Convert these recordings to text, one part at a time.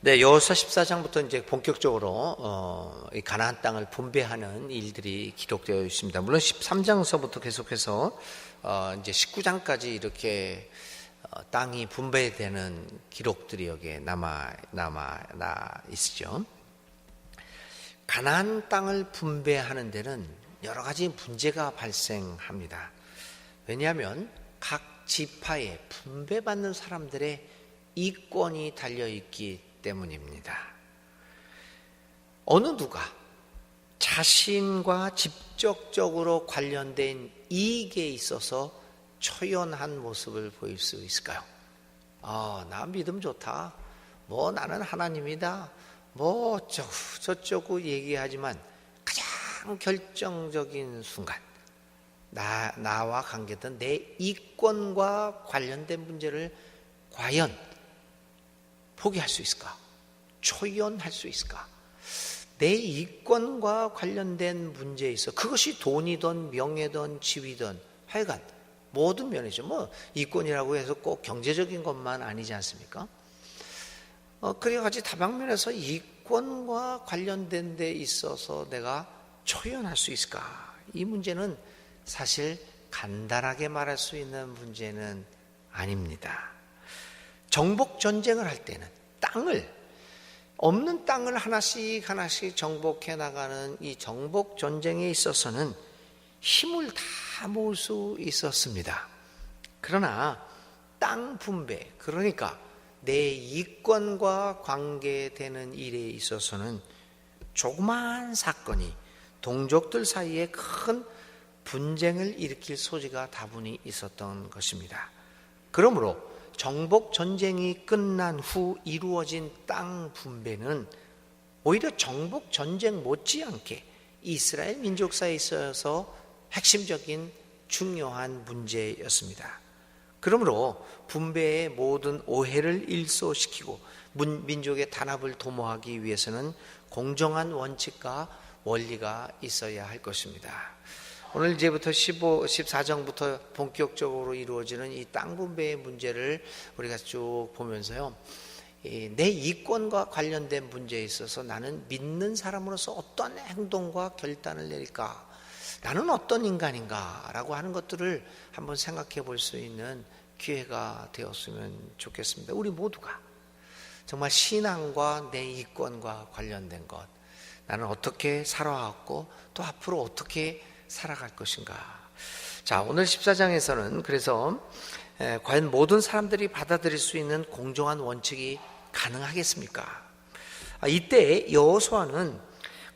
네, 여호수아 14장부터 이제 본격적으로 이 가나안 땅을 분배하는 일들이 기록되어 있습니다. 물론 13장서부터 계속해서 이제 19장까지 이렇게 땅이 분배되는 기록들이 여기에 남아 있죠. 가나안 땅을 분배하는 데는 여러 가지 문제가 발생합니다. 왜냐하면 각 지파에 분배받는 사람들의 이권이 달려있기 때문입니다. 어느 누가 자신과 직접적으로 관련된 이익에 있어서 초연한 모습을 보일 수 있을까요? 나 믿음 좋다. 나는 하나님이다. 저쩌고 얘기하지만 가장 결정적인 순간 나와 관계된 내 이권과 관련된 문제를 과연 포기할 수 있을까? 초연할 수 있을까? 내 이권과 관련된 문제에 있어 그것이 돈이든 명예든 지위든 하여간 모든 면이죠. 이권이라고 해서 꼭 경제적인 것만 아니지 않습니까? 그래 같이 다방면에서 이권과 관련된 데 있어서 내가 초연할 수 있을까? 이 문제는 사실 간단하게 말할 수 있는 문제는 아닙니다. 정복 전쟁을 할 때는 없는 땅을 하나씩 정복해 나가는 이 정복 전쟁에 있어서는 힘을 다 모을 수 있었습니다. 그러나 땅 분배, 그러니까 내 이권과 관계되는 일에 있어서는 조그마한 사건이 동족들 사이에 큰 분쟁을 일으킬 소지가 다분히 있었던 것입니다. 그러므로 정복 전쟁이 끝난 후 이루어진 땅 분배는 오히려 정복 전쟁 못지않게 이스라엘 민족사에 있어서 핵심적인 중요한 문제였습니다. 그러므로 분배의 모든 오해를 일소시키고 민족의 단합을 도모하기 위해서는 공정한 원칙과 원리가 있어야 할 것입니다. 오늘 이제부터 14장부터 본격적으로 이루어지는 이 땅 분배의 문제를 우리가 쭉 보면서요, 내 이권과 관련된 문제에 있어서 나는 믿는 사람으로서 어떤 행동과 결단을 내릴까? 나는 어떤 인간인가? 라고 하는 것들을 한번 생각해 볼 수 있는 기회가 되었으면 좋겠습니다. 우리 모두가 정말 신앙과 내 이권과 관련된 것, 나는 어떻게 살아왔고 또 앞으로 어떻게 살아갈 것인가. 자, 오늘 14장에서는 그래서 과연 모든 사람들이 받아들일 수 있는 공정한 원칙이 가능하겠습니까? 이때 여호수아는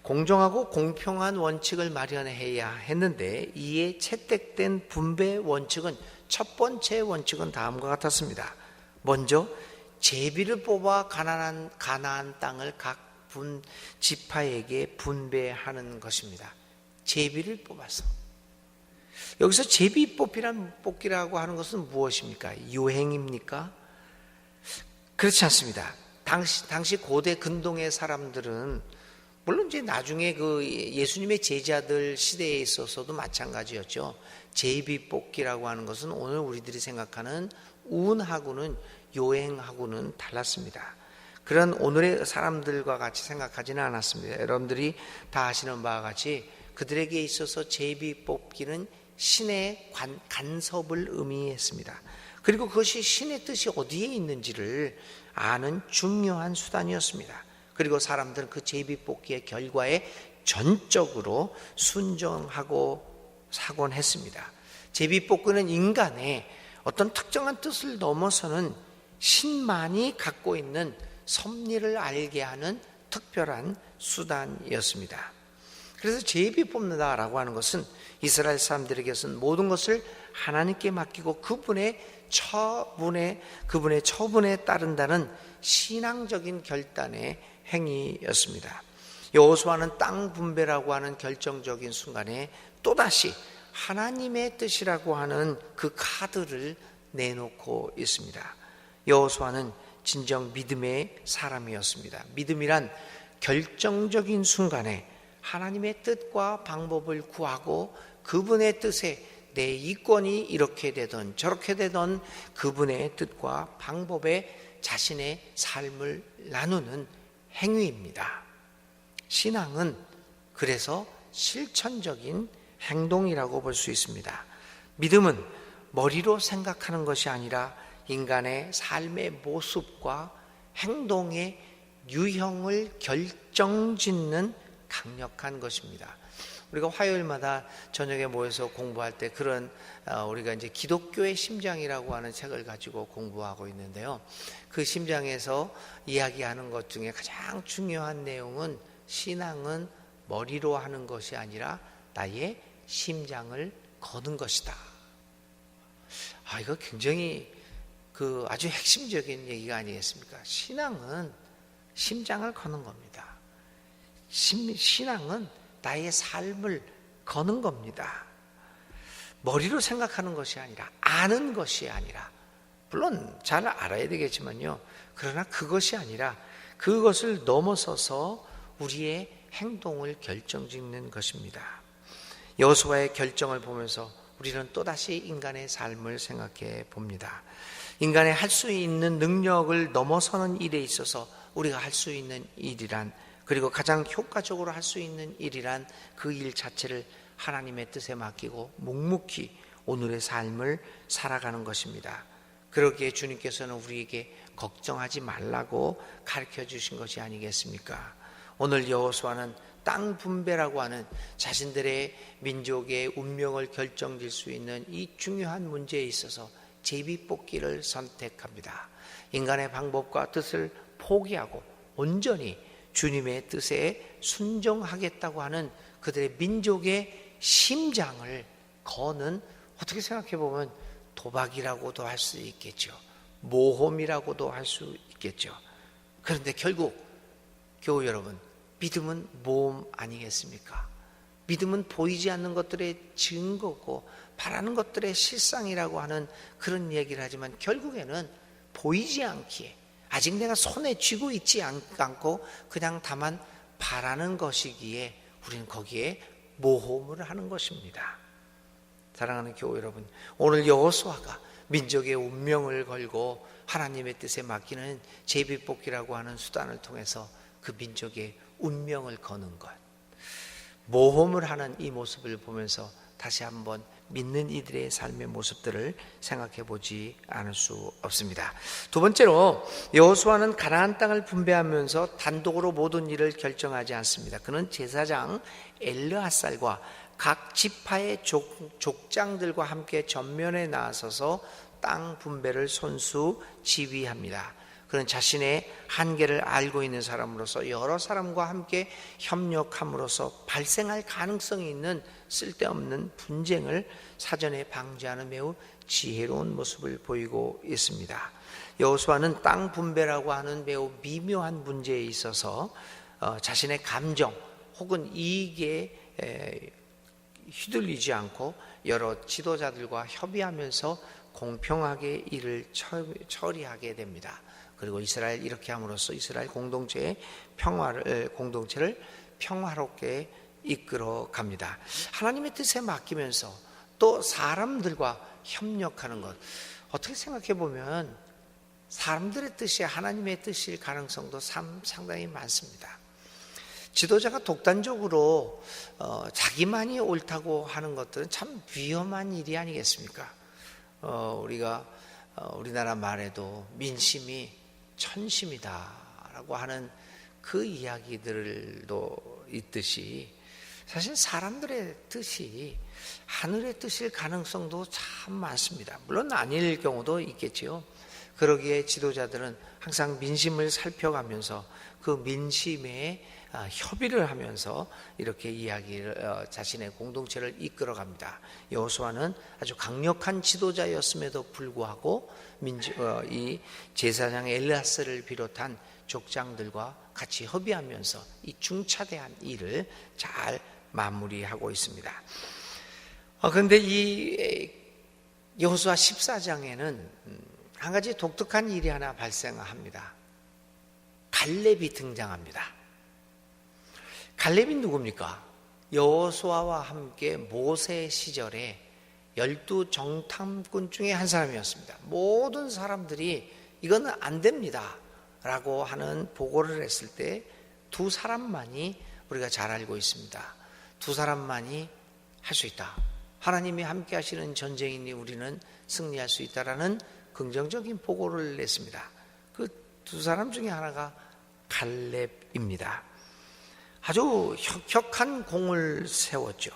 공정하고 공평한 원칙을 마련해야 했는데 이에 채택된 분배 원칙은 첫 번째 원칙은 다음과 같았습니다. 먼저 제비를 뽑아 가나안 땅을 각 지파에게 분배하는 것입니다. 제비를 뽑아서. 여기서 제비 뽑기라고 하는 것은 무엇입니까? 유행입니까? 그렇지 않습니다. 당시 고대 근동의 사람들은 물론 이제 나중에 그 예수님의 제자들 시대에 있어서도 마찬가지였죠. 제비 뽑기라고 하는 것은 오늘 우리들이 생각하는 운하고는 요행하고는 달랐습니다. 그런 오늘의 사람들과 같이 생각하지는 않았습니다. 여러분들이 다 아시는 바와 같이 그들에게 있어서 제비 뽑기는 신의 간섭을 의미했습니다. 그리고 그것이 신의 뜻이 어디에 있는지를 아는 중요한 수단이었습니다. 그리고 사람들은 그 제비 뽑기의 결과에 전적으로 순종하고 사곤 했습니다. 제비 뽑기는 인간의 어떤 특정한 뜻을 넘어서는 신만이 갖고 있는 섭리를 알게 하는 특별한 수단이었습니다. 그래서 제비 뽑는다라고 하는 것은 이스라엘 사람들에게서는 모든 것을 하나님께 맡기고 그분의 처분에 따른다는 신앙적인 결단의 행위였습니다. 여호수아는 땅 분배라고 하는 결정적인 순간에 또다시 하나님의 뜻이라고 하는 그 카드를 내놓고 있습니다. 여호수아는 진정 믿음의 사람이었습니다. 믿음이란 결정적인 순간에 하나님의 뜻과 방법을 구하고 그분의 뜻에 내 이권이 이렇게 되던 저렇게 되던 그분의 뜻과 방법에 자신의 삶을 나누는 행위입니다. 신앙은 그래서 실천적인 행동이라고 볼 수 있습니다. 믿음은 머리로 생각하는 것이 아니라 인간의 삶의 모습과 행동의 유형을 결정짓는 강력한 것입니다. 우리가 화요일마다 저녁에 모여서 공부할 때 그런 우리가 이제 기독교의 심장이라고 하는 책을 가지고 공부하고 있는데요. 그 심장에서 이야기하는 것 중에 가장 중요한 내용은 신앙은 머리로 하는 것이 아니라 나의 심장을 거는 것이다. 이거 굉장히 아주 핵심적인 얘기가 아니겠습니까? 신앙은 심장을 거는 겁니다. 신앙은 나의 삶을 거는 겁니다. 머리로 생각하는 것이 아니라, 아는 것이 아니라, 물론 잘 알아야 되겠지만요. 그러나 그것이 아니라 그것을 넘어서서 우리의 행동을 결정짓는 것입니다. 여호수아의 결정을 보면서 우리는 또다시 인간의 삶을 생각해 봅니다. 인간의 할 수 있는 능력을 넘어서는 일에 있어서 우리가 할 수 있는 일이란, 그리고 가장 효과적으로 할 수 있는 일이란 그 일 자체를 하나님의 뜻에 맡기고 묵묵히 오늘의 삶을 살아가는 것입니다. 그러기에 주님께서는 우리에게 걱정하지 말라고 가르쳐 주신 것이 아니겠습니까? 오늘 여호수아는 땅 분배라고 하는 자신들의 민족의 운명을 결정질 수 있는 이 중요한 문제에 있어서 제비뽑기를 선택합니다. 인간의 방법과 뜻을 포기하고 온전히 주님의 뜻에 순종하겠다고 하는 그들의 민족의 심장을 거는, 어떻게 생각해 보면 도박이라고도 할 수 있겠죠. 모험이라고도 할 수 있겠죠. 그런데 결국 교우 여러분, 믿음은 모험 아니겠습니까? 믿음은 보이지 않는 것들의 증거고 바라는 것들의 실상이라고 하는 그런 얘기를 하지만, 결국에는 보이지 않기에 아직 내가 손에 쥐고 있지 않고 그냥 다만 바라는 것이기에 우리는 거기에 모험을 하는 것입니다. 사랑하는 교우 여러분, 오늘 여호수아가 민족의 운명을 걸고 하나님의 뜻에 맡기는 제비뽑기라고 하는 수단을 통해서 그 민족의 운명을 거는 것, 모험을 하는 이 모습을 보면서 다시 한번 믿는 이들의 삶의 모습들을 생각해 보지 않을 수 없습니다. 두 번째로, 여호수아는 가나안 땅을 분배하면서 단독으로 모든 일을 결정하지 않습니다. 그는 제사장 엘르앗살과 각 지파의 족장들과 함께 전면에 나서서 땅 분배를 손수 지휘합니다. 그는 자신의 한계를 알고 있는 사람으로서 여러 사람과 함께 협력함으로써 발생할 가능성이 있는 쓸데없는 분쟁을 사전에 방지하는 매우 지혜로운 모습을 보이고 있습니다. 여호수아는 땅 분배라고 하는 매우 미묘한 문제에 있어서 자신의 감정 혹은 이익에 휘둘리지 않고 여러 지도자들과 협의하면서 공평하게 일을 처리하게 됩니다. 그리고 이스라엘 이렇게 함으로써 이스라엘 공동체를 평화롭게 이끌어 갑니다. 하나님의 뜻에 맡기면서 또 사람들과 협력하는 것, 어떻게 생각해 보면 사람들의 뜻이 하나님의 뜻일 가능성도 상당히 많습니다. 지도자가 독단적으로 자기만이 옳다고 하는 것들은 참 위험한 일이 아니겠습니까? 우리가 우리나라 말에도 민심이 천심이다라고 하는 그 이야기들도 있듯이, 사실 사람들의 뜻이 하늘의 뜻일 가능성도 참 많습니다. 물론 아닐 경우도 있겠지요. 그러기에 지도자들은 항상 민심을 살펴가면서 그 민심에 협의를 하면서 이렇게 자신의 공동체를 이끌어갑니다. 여호수아는 아주 강력한 지도자였음에도 불구하고 이 제사장 엘르앗을 비롯한 족장들과 같이 협의하면서 이 중차대한 일을 잘 마무리하고 있습니다. 그런데 이 여호수아 14장에는 한 가지 독특한 일이 하나 발생합니다. 갈렙이 등장합니다. 갈렙이 누굽니까? 여호수아와 함께 모세 시절에 12 정탐꾼 중에 한 사람이었습니다. 모든 사람들이 이거는 안 됩니다 라고 하는 보고를 했을 때 두 사람만이 우리가 잘 알고 있습니다. 두 사람만이 할 수 있다. 하나님이 함께 하시는 전쟁이니 우리는 승리할 수 있다라는 긍정적인 보고를 냈습니다. 그 두 사람 중에 하나가 갈렙입니다. 아주 혁혁한 공을 세웠죠.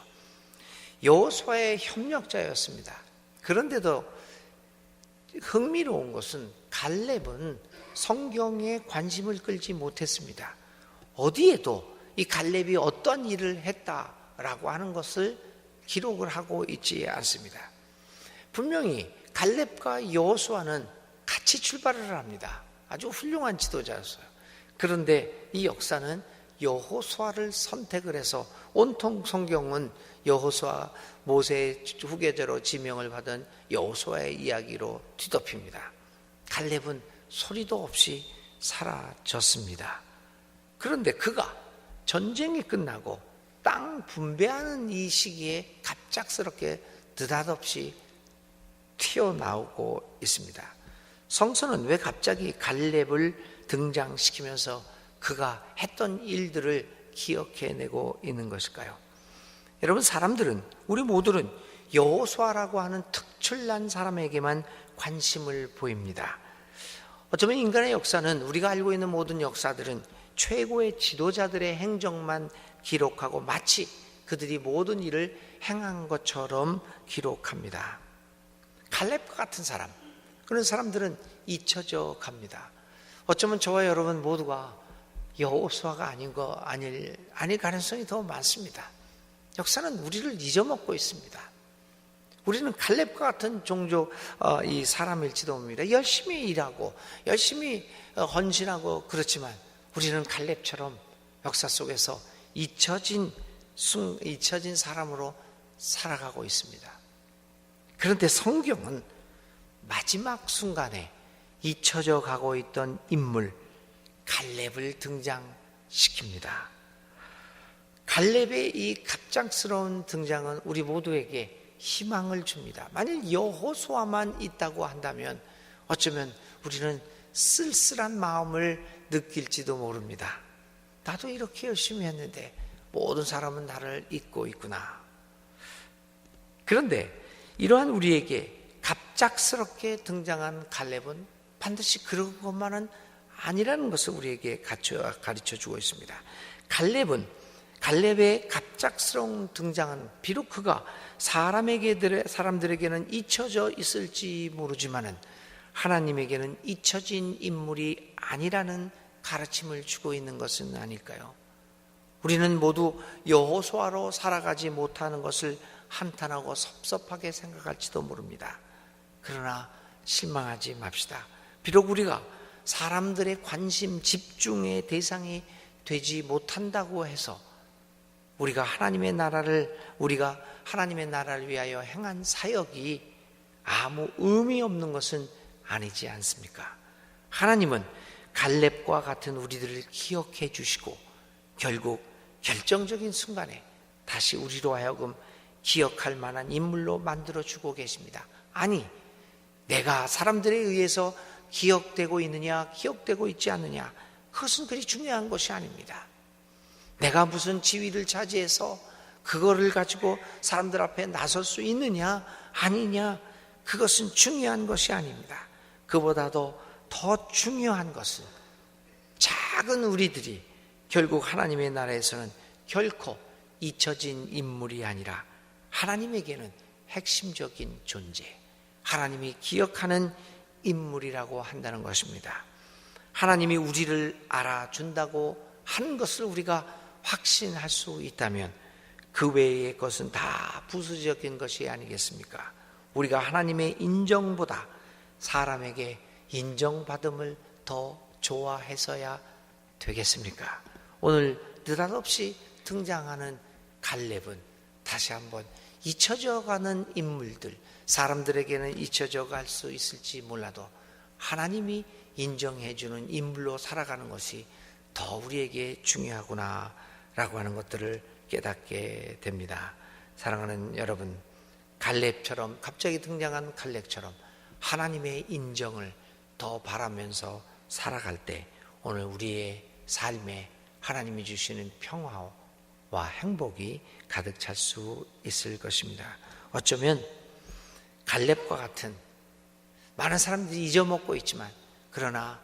여호수아의 협력자였습니다. 그런데도 흥미로운 것은 갈렙은 성경에 관심을 끌지 못했습니다. 어디에도 이 갈렙이 어떤 일을 했다라고 하는 것을 기록을 하고 있지 않습니다. 분명히 갈렙과 여호수아는 같이 출발을 합니다. 아주 훌륭한 지도자였어요. 그런데 이 역사는 여호수아를 선택을 해서 온통 성경은 여호수아 모세의 후계자로 지명을 받은 여호수아의 이야기로 뒤덮입니다. 갈렙은 소리도 없이 사라졌습니다. 그런데 그가 전쟁이 끝나고 땅 분배하는 이 시기에 갑작스럽게 느닷없이 튀어나오고 있습니다. 성서는 왜 갑자기 갈렙을 등장시키면서 그가 했던 일들을 기억해내고 있는 것일까요? 여러분, 사람들은, 우리 모두는 여호수아라고 하는 특출난 사람에게만 관심을 보입니다. 어쩌면 인간의 역사는, 우리가 알고 있는 모든 역사들은 최고의 지도자들의 행적만 기록하고 마치 그들이 모든 일을 행한 것처럼 기록합니다. 갈렙과 같은 사람, 그런 사람들은 잊혀져 갑니다. 어쩌면 저와 여러분 모두가 여호수아가 아닐 가능성이 더 많습니다. 역사는 우리를 잊어먹고 있습니다. 우리는 갈렙과 같은 종족 이 사람일지도 모릅니다. 열심히 일하고 열심히 헌신하고 그렇지만 우리는 갈렙처럼 역사 속에서 잊혀진 사람으로 살아가고 있습니다. 그런데 성경은 마지막 순간에 잊혀져 가고 있던 인물 갈렙을 등장시킵니다. 갈렙의 이 갑작스러운 등장은 우리 모두에게 희망을 줍니다. 만일 여호수아만 있다고 한다면 어쩌면 우리는 쓸쓸한 마음을 느낄지도 모릅니다. 나도 이렇게 열심히 했는데 모든 사람은 나를 잊고 있구나. 그런데 이러한 우리에게 갑작스럽게 등장한 갈렙은 반드시 그런 것만은 아니라는 것을 우리에게 가르쳐 주고 있습니다. 갈렙의 갑작스러운 등장은 비록 그가 사람들에게는 잊혀져 있을지 모르지만은 하나님에게는 잊혀진 인물이 아니라는 가르침을 주고 있는 것은 아닐까요? 우리는 모두 여호수아로 살아가지 못하는 것을 한탄하고 섭섭하게 생각할지도 모릅니다. 그러나 실망하지 맙시다. 비록 우리가 사람들의 관심 집중의 대상이 되지 못한다고 해서 우리가 하나님의 나라를 위하여 행한 사역이 아무 의미 없는 것은 아니지 않습니까? 하나님은 갈렙과 같은 우리들을 기억해 주시고 결국 결정적인 순간에 다시 우리로 하여금 기억할 만한 인물로 만들어주고 계십니다. 아니, 내가 사람들에 의해서 기억되고 있느냐 기억되고 있지 않느냐, 그것은 그리 중요한 것이 아닙니다. 내가 무슨 지위를 차지해서 그거를 가지고 사람들 앞에 나설 수 있느냐 아니냐, 그것은 중요한 것이 아닙니다. 그보다도 더 중요한 것은 작은 우리들이 결국 하나님의 나라에서는 결코 잊혀진 인물이 아니라 하나님에게는 핵심적인 존재, 하나님이 기억하는 인물이라고 한다는 것입니다. 하나님이 우리를 알아준다고 하는 것을 우리가 확신할 수 있다면 그 외의 것은 다 부수적인 것이 아니겠습니까? 우리가 하나님의 인정보다 사람에게 인정받음을 더 좋아해서야 되겠습니까? 오늘 느닷없이 등장하는 갈렙은 다시 한번 잊혀져가는 인물들, 사람들에게는 잊혀져 갈 수 있을지 몰라도 하나님이 인정해주는 인물로 살아가는 것이 더 우리에게 중요하구나 라고 하는 것들을 깨닫게 됩니다. 사랑하는 여러분, 갈렙처럼, 갑자기 등장한 갈렙처럼 하나님의 인정을 더 바라면서 살아갈 때 오늘 우리의 삶에 하나님이 주시는 평화와 행복이 가득 찰 수 있을 것입니다. 어쩌면 갈렙과 같은 많은 사람들이 잊어먹고 있지만 그러나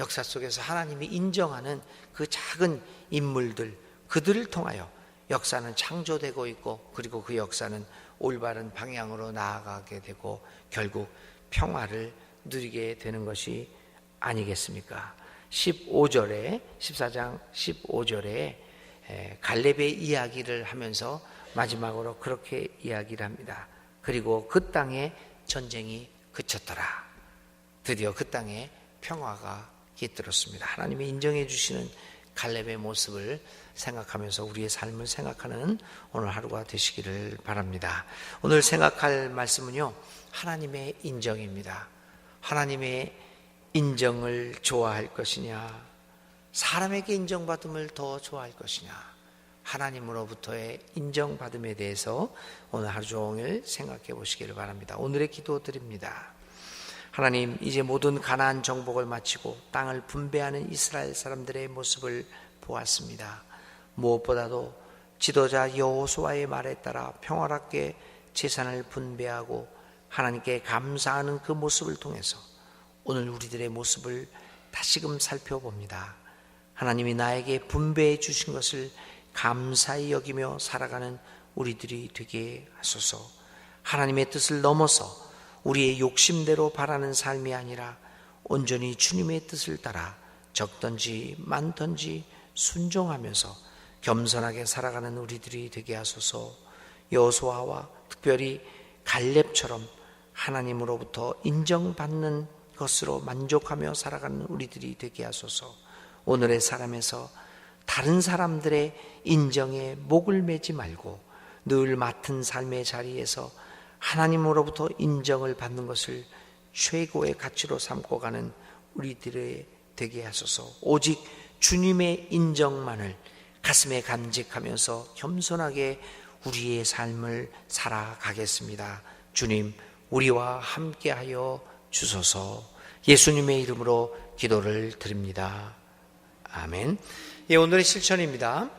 역사 속에서 하나님이 인정하는 그 작은 인물들, 그들을 통하여 역사는 창조되고 있고 그리고 그 역사는 올바른 방향으로 나아가게 되고 결국 평화를 누리게 되는 것이 아니겠습니까? 14장 15절에 갈렙의 이야기를 하면서 마지막으로 그렇게 이야기를 합니다. 그리고 그 땅에 전쟁이 그쳤더라. 드디어 그 땅에 평화가 깃들었습니다. 하나님이 인정해 주시는 갈렙의 모습을 생각하면서 우리의 삶을 생각하는 오늘 하루가 되시기를 바랍니다. 오늘 생각할 말씀은요, 하나님의 인정입니다. 하나님의 인정을 좋아할 것이냐, 사람에게 인정받음을 더 좋아할 것이냐, 하나님으로부터의 인정받음에 대해서 오늘 하루 종일 생각해 보시기를 바랍니다. 오늘의 기도 드립니다. 하나님, 이제 모든 가나안 정복을 마치고 땅을 분배하는 이스라엘 사람들의 모습을 보았습니다. 무엇보다도 지도자 여호수아의 말에 따라 평화롭게 재산을 분배하고 하나님께 감사하는 그 모습을 통해서 오늘 우리들의 모습을 다시금 살펴봅니다. 하나님이 나에게 분배해 주신 것을 감사히 여기며 살아가는 우리들이 되게 하소서. 하나님의 뜻을 넘어서 우리의 욕심대로 바라는 삶이 아니라 온전히 주님의 뜻을 따라 적든지 많든지 순종하면서 겸손하게 살아가는 우리들이 되게 하소서. 여호수아와 특별히 갈렙처럼 하나님으로부터 인정받는 것으로 만족하며 살아가는 우리들이 되게 하소서. 오늘의 삶에서 다른 사람들의 인정에 목을 매지 말고 늘 맡은 삶의 자리에서 하나님으로부터 인정을 받는 것을 최고의 가치로 삼고 가는 우리들의 되게 하소서. 오직 주님의 인정만을 가슴에 간직하면서 겸손하게 우리의 삶을 살아가겠습니다. 주님, 우리와 함께하여 주소서. 예수님의 이름으로 기도를 드립니다. 아멘. 예, 오늘의 실천입니다.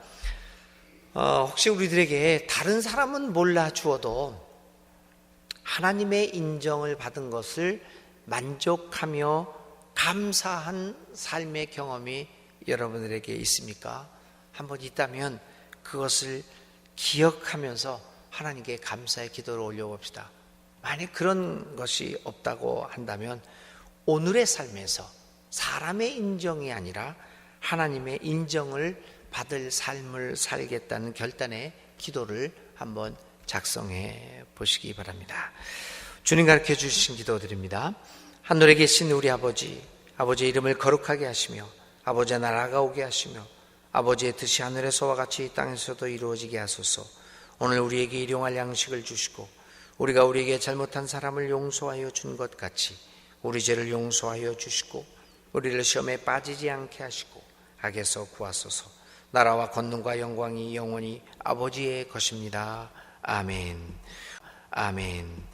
혹시 우리들에게 다른 사람은 몰라 주어도 하나님의 인정을 받은 것을 만족하며 감사한 삶의 경험이 여러분들에게 있습니까? 한번 있다면 그것을 기억하면서 하나님께 감사의 기도를 올려봅시다. 만약 그런 것이 없다고 한다면 오늘의 삶에서 사람의 인정이 아니라 하나님의 인정을 받을 삶을 살겠다는 결단의 기도를 한번 작성해 보시기 바랍니다. 주님 가르쳐 주신 기도 드립니다. 하늘에 계신 우리 아버지, 아버지의 이름을 거룩하게 하시며 아버지의 나라가 오게 하시며 아버지의 뜻이 하늘에서와 같이 이 땅에서도 이루어지게 하소서. 오늘 우리에게 일용할 양식을 주시고 우리가 우리에게 잘못한 사람을 용서하여 준 것 같이 우리 죄를 용서하여 주시고 우리를 시험에 빠지지 않게 하시고 악에서 구하소서. 나라와 권능과 영광이 영원히 아버지의 것입니다. 아멘. 아멘.